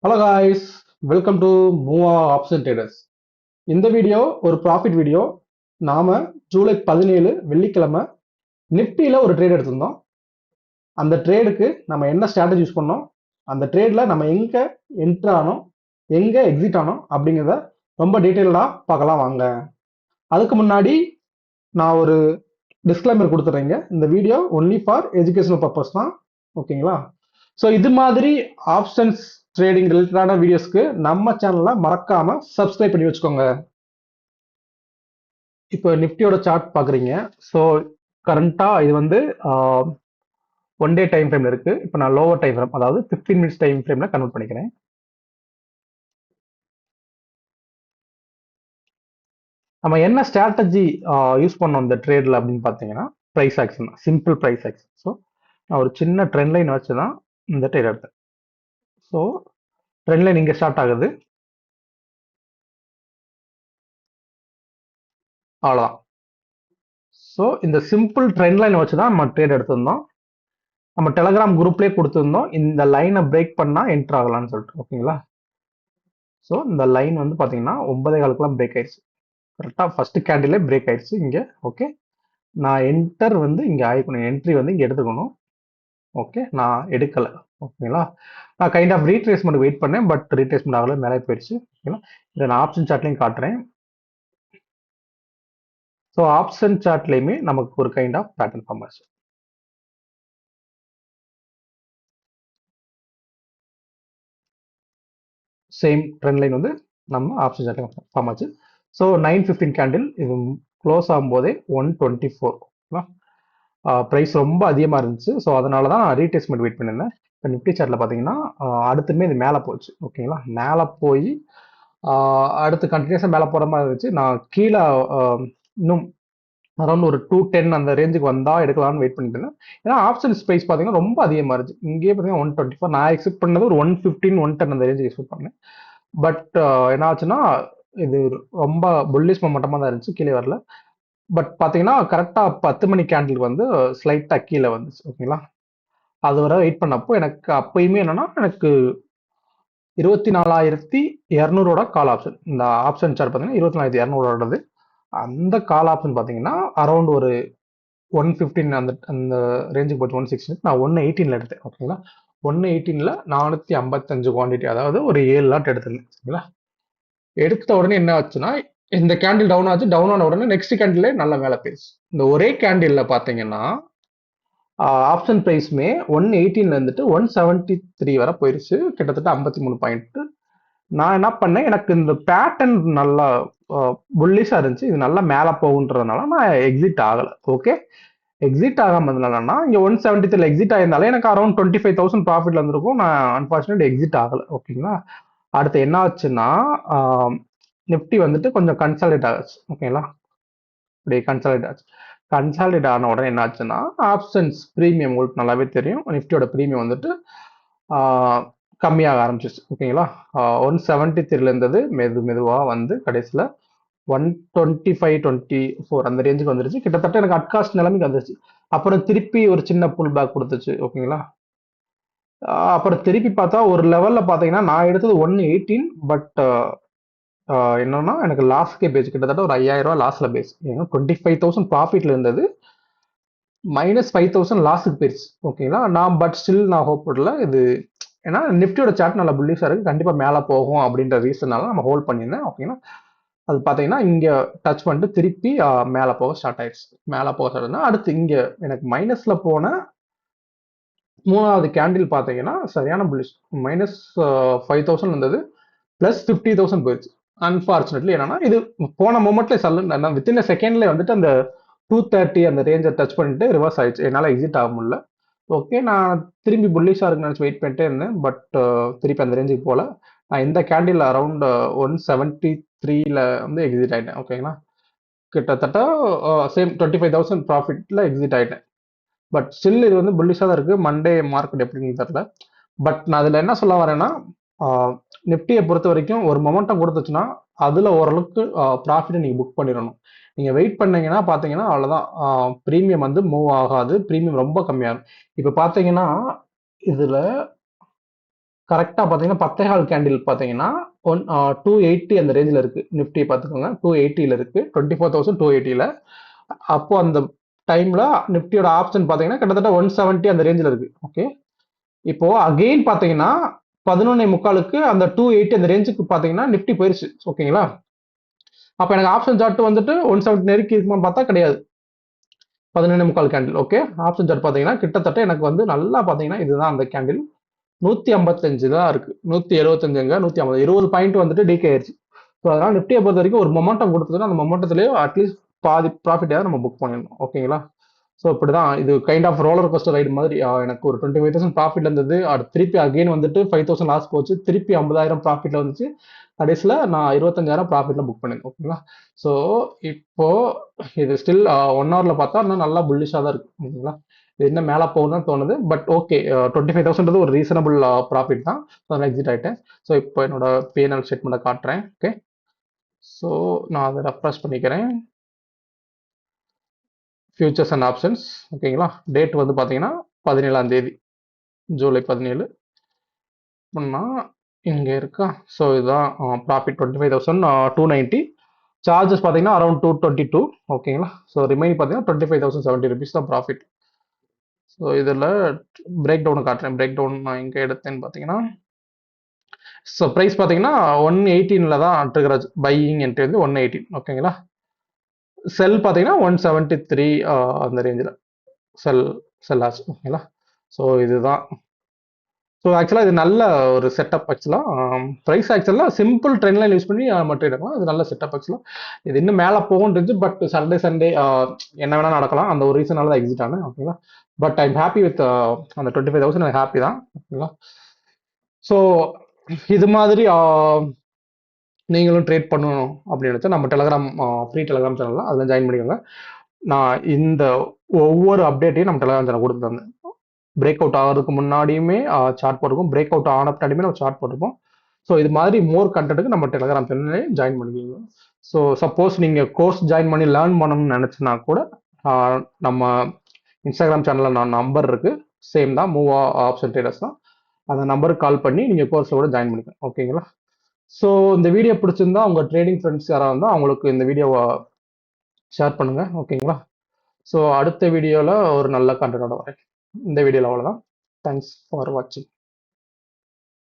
Hello guys, welcome to Muva option traders. இந்த video ஒரு profit video. நாம ஜூலை 17 வெள்ளிக்கிழமை நிப்டியில் ஒரு ட்ரேட் எடுத்திருந்தோம். அந்த ட்ரேடுக்கு நம்ம என்ன ஸ்ட்ராட்டஜி யூஸ் பண்ணோம், அந்த ட்ரேடில் நம்ம எங்கே என்ட்ரு ஆனோம், எங்கே எக்ஸிட் ஆனோம் அப்படிங்கிறத ரொம்ப டீட்டெயில்டாக பார்க்கலாம் வாங்க. அதுக்கு முன்னாடி நான் ஒரு டிஸ்க்ளைமர் கொடுத்துட்றேங்க. இந்த video only for educational purpose தான், ஓகேங்களா? ஸோ இது மாதிரி ஆப்ஷன்ஸ் ட்ரேடிங் ரிலேட்டடான வீடியோஸ்க்கு நம்ம சேனலை மறக்காம சப்ஸ்கிரைப் பண்ணி வச்சுக்கோங்க. இப்போ நிஃப்டியோட சார்ட் பார்க்குறீங்க. ஸோ கரண்ட்டாக இது வந்து ஒன் டே டைம் ஃப்ரேம்ல இருக்கு. இப்போ நான் லோவர் டைம் ஃப்ரேம், அதாவது 15 மினிட்ஸ் டைம் ஃப்ரேம்ல கன்வெர்ட் பண்ணிக்கிறேன். நம்ம என்ன ஸ்ட்ராட்டஜி யூஸ் பண்ணோம் இந்த ட்ரேடில் அப்படின்னு பார்த்தீங்கன்னா, price action, simple price action. So நான் ஒரு சின்ன ட்ரெண்ட் லைன் வச்சு தான் இந்த ட்ரேட் எடுத்தேன். ஸோ ட்ரெண்ட் லைன் இங்கே ஸ்டார்ட் ஆகுது, அவ்வளோதான். ஸோ இந்த சிம்பிள் ட்ரெண்ட் லைன் வச்சு தான் நம்ம ட்ரேட் எடுத்திருந்தோம். நம்ம டெலகிராம் குரூப்லேயே கொடுத்துருந்தோம், இந்த லைனை பிரேக் பண்ணால் என்ட்ரு ஆகலாம்னு சொல்லிட்டு, ஓகேங்களா? ஸோ இந்த லைன் வந்து பார்த்தீங்கன்னா 9:15 பிரேக் ஆயிடுச்சு. கரெக்டாக ஃபர்ஸ்ட் கேண்டிலே பிரேக் ஆயிடுச்சு இங்கே. ஓகே, நான் என்டர் வந்து இங்கே ஆகிக்கணும், என்ட்ரி வந்து இங்கே எடுத்துக்கணும். ஓகே, நான் எடுக்கலை, ஓகேங்களா? நான் கைண்ட் ஆஃப் ரீட்ரேஸ்மெண்ட் வெயிட் பண்ணேன், பட் ரீட்ரேஸ்மெண்ட் ஆகலை, மேலே போயிடுச்சு. ஓகேங்களா? இதை நான் ஆப்ஷன் சார்ட்லையும் காட்டுறேன். ஸோ ஆப்ஷன் சார்ட்லையுமே நமக்கு ஒரு கைண்ட் ஆஃப் பேட்டர்ன் ஃபார்ம் ஆச்சு. சேம் ட்ரெண்ட் லைன் வந்து நம்ம ஆப்ஷன் சார்ட்லையும் ஃபார்ம் ஆச்சு. ஸோ 9:15 கேண்டில் இது க்ளோஸ் ஆகும்போதே 124. ப்ரைஸ் ரொம்ப அதிகமாக இருந்துச்சு. ஸோ அதனால தான் நான் ரீடெஸ்ட்மெண்ட் வெயிட் பண்ணியிருந்தேன். இப்போ நிஃப்டி சார்ட்டில் பார்த்தீங்கன்னா அடுத்துமே இது மேலே போச்சு, ஓகேங்களா? மேலே போய் அடுத்து கண்டினியூஸாக மேலே போகிற மாதிரி இருந்துச்சு. நான் கீழே இன்னும் அரௌண்ட் ஒரு 210 அந்த ரேஞ்சுக்கு வந்தால் எடுக்கலாம்னு வெயிட் பண்ணிட்டு இருந்தேன். ஏன்னா ஆப்ஷன்ஸ் ப்ரைஸ் பார்த்தீங்கன்னா ரொம்ப அதிகமாக இருந்துச்சு. இங்கேயே பார்த்தீங்கன்னா 124, நான் எக்ஸ்பெக்ட் பண்ணது ஒரு 115 110 அந்த ரேஞ்சுக்கு எக்ஸ்பெக்ட் பண்ணேன். பட் என்ன ஆச்சுன்னா, இது ரொம்ப புல்லிஷ் மொமெண்டமாக தான் இருந்துச்சு, கீழே வரல. பட் பார்த்தீங்கன்னா கரெக்டாக 10 மணி கேண்டில் வந்து ஸ்லைட்டாக கீழே வந்துச்சு, ஓகேங்களா? அது வரை வெயிட் பண்ணப்போ எனக்கு அப்பயுமே என்னன்னா, எனக்கு 24,200 கால் ஆப்ஷன், இந்த ஆப்ஷன் சார்ட் பார்த்தீங்கன்னா 24,200. அந்த கால் ஆப்ஷன் பார்த்தீங்கன்னா அரௌண்ட் ஒரு 115 அந்த அந்த ரேஞ்சுக்கு போச்சு. 116 நான் 118 எடுத்தேன், ஓகேங்களா? 118 455 குவான்டிட்டி, அதாவது ஒரு 7 லாட் எடுத்திருந்தேன், சரிங்களா? எடுத்த உடனே என்ன ஆச்சுன்னா, இந்த கேண்டில் டவுன் ஆச்சு. டவுன் ஆன உடனே நெக்ஸ்ட் கேண்டிலே நல்ல மேலே போயிடுச்சு. இந்த ஒரே கேண்டில்ல பார்த்தீங்கன்னா ஆப்ஷன் ப்ரைஸுமே 118 இருந்துட்டு 173 வரை போயிருச்சு, கிட்டத்தட்ட 53 பாயிண்ட். நான் என்ன பண்ணேன், எனக்கு இந்த பேட்டர்ன் நல்லா புல்லிஷாக இருந்துச்சு, இது நல்லா மேலே போகுன்றதுனால நான் எக்ஸிட் ஆகலை. ஓகே, எக்ஸிட் ஆகாமல் இருந்தேன்னா இங்கே 173 எக்ஸிட் ஆயிருந்தாலே எனக்கு அரௌண்ட் 25,000 ப்ராஃபிட்ல இருந்திருக்கும். நான் அன்ஃபார்ச்சுனேட் எக்ஸிட் ஆகலை, ஓகேங்களா? அடுத்து என்ன ஆச்சுன்னா, நிஃப்டி வந்துட்டு கொஞ்சம் கன்சாலிடேட் ஆச்சு, ஓகேங்களா? இப்படி கன்சாலிடேட் ஆச்சு. கன்சாலிடேட் ஆன உடனே என்ன ஆச்சுன்னா, ஆப்ஷன்ஸ் ப்ரீமியம் உங்களுக்கு நல்லாவே தெரியும், நிஃப்டியோட ப்ரீமியம் வந்துட்டு கம்மியாக ஆரம்பிச்சிச்சு, ஓகேங்களா? 173 இருந்தது, மெதுவாக வந்து கடைசியில் 125-24 அந்த ரேஞ்சுக்கு வந்துருச்சு. கிட்டத்தட்ட எனக்கு அட்காஸ்ட் நிலைமைக்கு வந்துருச்சு. அப்புறம் திருப்பி ஒரு சின்ன புல் பேக் கொடுத்துச்சு, ஓகேங்களா? அப்புறம் திருப்பி பார்த்தா ஒரு லெவலில் பார்த்தீங்கன்னா நான் எடுத்தது 118, பட் என்னன்னா எனக்கு லாஸ்க்கே பேஸ், கிட்டத்தட்ட ஒரு 5,000 லாஸ்ட்ல பேஸ். ஏன்னா 25,000 ப்ராஃபிட்ல இருந்தது, -5,000 லாஸுக்கு போயிருச்சு, ஓகேங்களா? நான் பட் ஸ்டில் நான் ஹோப் பண்ணல இது. ஏன்னா நிஃப்டியோட சார்ட் நல்லா புல்லிஷாக இருக்கு, கண்டிப்பாக மேலே போகும் அப்படின்ற ரீசனால நம்ம ஹோல்ட் பண்ணியிருந்தேன், ஓகேங்களா? அது பார்த்தீங்கன்னா இங்கே டச் பண்ணிட்டு திருப்பி மேலே போக ஸ்டார்ட் ஆயிடுச்சு. மேலே போக ஸ்டார்ட் அடுத்து இங்கே எனக்கு மைனஸில் போன மூணாவது கேண்டில் பார்த்தீங்கன்னா சரியான புல்லிஷ், -5,000 இருந்தது, +50,000 போயிடுச்சு. அன்பார்ச்சுனேட்லி என்னன்னா இது போன மூமெண்ட்ல சல்லு வித்தின் செகண்ட்ல வந்துட்டு அந்த 230 அந்த ரேஞ்சை டச் பண்ணிட்டு ரிவர்ஸ் ஆயிடுச்சு. என்னால் எக்ஸிட் ஆக முடியல. ஓகே, நான் திரும்பி புல்லிஷாக இருக்குன்னு நினச்சி வெயிட் பண்ணிட்டே இருந்தேன், பட் திருப்பி அந்த ரேஞ்சுக்கு போகல. நான் இந்த கேண்டில் அரௌண்ட் 173ல வந்து எக்ஸிட் ஆகிட்டேன், ஓகேங்களா? கிட்டத்தட்ட சேம் 25,000 ப்ராஃபிட்ல எக்ஸிட் ஆகிட்டேன். பட் ஸ்டில் இது வந்து புல்லிஷாக தான் இருக்குது. மண்டே மார்க்கெட் எப்படின்னு தெரியல. பட் நான் அதில் என்ன சொல்ல வரேன்னா, நிஃப்டியை பொறுத்த வரைக்கும் ஒரு மொமெண்டம் கொடுத்துச்சுன்னா அதில் ஓரளவுக்கு ப்ராஃபிட்டை நீங்கள் புக் பண்ணிடணும். நீங்கள் வெயிட் பண்ணீங்கன்னா பார்த்தீங்கன்னா அவ்வளோதான், ப்ரீமியம் வந்து மூவ் ஆகாது, ப்ரீமியம் ரொம்ப கம்மியாகும். இப்போ பார்த்தீங்கன்னா இதில் கரெக்டாக பார்த்தீங்கன்னா 10.15 கேண்டில் பார்த்தீங்கன்னா 280 அந்த ரேஞ்சில் இருக்கு. நிஃப்டி பார்த்துக்கோங்க 280ல இருக்கு, 24,280ல. அப்போ அந்த டைம்ல நிஃப்டியோட ஆப்ஷன் பார்த்தீங்கன்னா கிட்டத்தட்ட 170 அந்த ரேஞ்சில் இருக்கு. ஓகே, இப்போ அகெயின் பார்த்தீங்கன்னா 11:45க்கு அந்த 280 அந்த ரேஞ்சுக்கு பார்த்தீங்கன்னா நிஃப்டி போயிருச்சு. ஓகேங்களா, அப்போ எனக்கு ஆப்ஷன் சார்ட் வந்துட்டு 170 நெருக்கி இருக்குமான்னு பார்த்தா கிடையாது. 11:45 கேண்டில். ஓகே, ஆப்ஷன் சார்ட் பார்த்தீங்கன்னா கிட்டத்தட்ட எனக்கு வந்து நல்லா பார்த்தீங்கன்னா இதுதான் அந்த கேண்டில். 155 தான் இருக்கு, 175 150 20 பாயிண்ட் வந்துட்டு டிகே ஆயிருச்சு. ஸோ அதனால நிஃப்டியை பொறுத்த வரைக்கும் ஒரு மொமெண்டம் கொடுத்ததுன்னா அந்த மொமெண்டத்திலேயே அட்லீஸ்ட் பாதி ப்ராஃபிட்டாக நம்ம புக் பண்ணிடணும். ஓகேங்களா, ஸோ இப்படிதான் இது kind of roller coaster ride மாதிரி. எனக்கு ஒரு 25,000 ப்ராஃபிட் இருந்தது, அடுத்து திருப்பி அகெயின் வந்துட்டு 5,000 லாஸ் போச்சு, திருப்பி 50,000 ப்ராஃபிட்ல வந்துச்சு, கடைசியில் நான் 25,000 ப்ராஃபிட்ல புக் பண்ணிருந்தேன். ஓகேங்களா, ஸோ இப்போ இது ஸ்டில் 1 ஹவர்ல பார்த்தா இன்னும் நல்லா புல்லிஷாக தான் இருக்கு. ஓகேங்களா, இது என்ன மேலே போகும் தான் தோணுது, பட் ஓகே 25,000 ஒரு ரீசனபிள் ப்ராஃபிட் தான். ஸோ நான் எக்ஸிட் ஆயிட்டேன். ஸோ இப்போ என்னோட பிஎன்எல் ஸ்டேட்மெண்ட்டை காட்டுறேன். ஓகே, ஸோ நான் அதை ரெஃப்ரெஷ் பண்ணிக்கிறேன். Futures and options. ஓகேங்களா, டேட் வந்து பார்த்தீங்கன்னா 17ஆம் தேதி ஜூலை 17 பண்ணா இங்கே இருக்கா. ஸோ இதுதான் ப்ராஃபிட் 25,290. சார்ஜஸ் பார்த்தீங்கன்னா அரௌண்ட் 222. ஓகேங்களா, ஸோ ரிமைனிங் பார்த்தீங்கன்னா 25,070 ருபீஸ் தான் ப்ராஃபிட். ஸோ இதில் பிரேக் டவுன் காட்டுறேன். பிரேக் டவுன் நான் எங்கே எடுத்தேன்னு பார்த்தீங்கன்னா, ஸோ ப்ரைஸ் பார்த்தீங்கன்னா 118ல தான் ட்ரிகர் பையிங் என்ட்ரி வந்து 118. ஓகேங்களா, செல் பார்த்தீங்கன்னா 173 அந்த ரேஞ்சில் செல் செல் ஆச்சு. ஓகேங்களா, ஸோ இதுதான். ஸோ ஆக்சுவலாக இது நல்ல ஒரு செட்டப். ஆக்சுவலாக ப்ரைஸ் ஆக்சுவலாக சிம்பிள் ட்ரெண்ட் லைன் யூஸ் பண்ணி மட்டும் எடுக்கலாம். இது நல்ல செட்டப். ஆக்சுவலாக இது இன்னும் மேலே போகுன்றது, பட் சண்டே என்ன வேணால் நடக்கலாம். அந்த ஒரு ரீசனால தான் எக்ஸிட் ஆனேன். ஓகேங்களா, பட் ஐம் ஹாப்பி வித் அந்த 25,000 எனக்கு ஹாப்பி தான். ஓகேங்களா, ஸோ இது மாதிரி நீங்களும் ட்ரேட் பண்ணணும் அப்படின்னு நினச்சா நம்ம டெலகிராம் ஃப்ரீ டெலகிராம் சேனலில் அதில் ஜாயின் பண்ணிக்கோங்க. நான் இந்த ஒவ்வொரு அப்டேட்டையும் நம்ம டெலகிராம் சேனல் கொடுத்து தந்தேன். பிரேக் அவுட் ஆகிறதுக்கு முன்னாடியுமே சார்ட் போட்டிருக்கோம், பிரேக் அவுட் ஆன பின்னாடியுமே நம்ம சார்ட் போட்டிருப்போம். ஸோ இது மாதிரி மோர் கண்டென்ட்டுக்கு நம்ம டெலகிராம் சேனல்லே ஜாயின் பண்ணிக்கோங்க. ஸோ சப்போஸ் நீங்கள் கோர்ஸ் ஜாயின் பண்ணி லேர்ன் பண்ணணும்னு நினச்சினா கூட நம்ம இன்ஸ்டாகிராம் சேனலில் நான் நம்பர் இருக்கு, சேம் தான், மூவ் ஆப்ஷன் ட்ரேடர்ஸ் தான். அந்த நம்பருக்கு கால் பண்ணி நீங்கள் கோர்ஸை கூட ஜாயின் பண்ணிக்கலாம். ஓகேங்களா, ஸோ இந்த வீடியோ பிடிச்சிருந்தா உங்கள் ட்ரேடிங் ஃப்ரெண்ட்ஸ் யாராக இருந்தால் அவங்களுக்கு இந்த வீடியோவை ஷேர் பண்ணுங்க. ஓகேங்களா, ஸோ அடுத்த வீடியோவில் ஒரு நல்ல கண்டென்ட்டோட வரேன். இந்த வீடியோவில் அவ்வளோதான். தேங்க்ஸ் ஃபார் வாட்சிங்.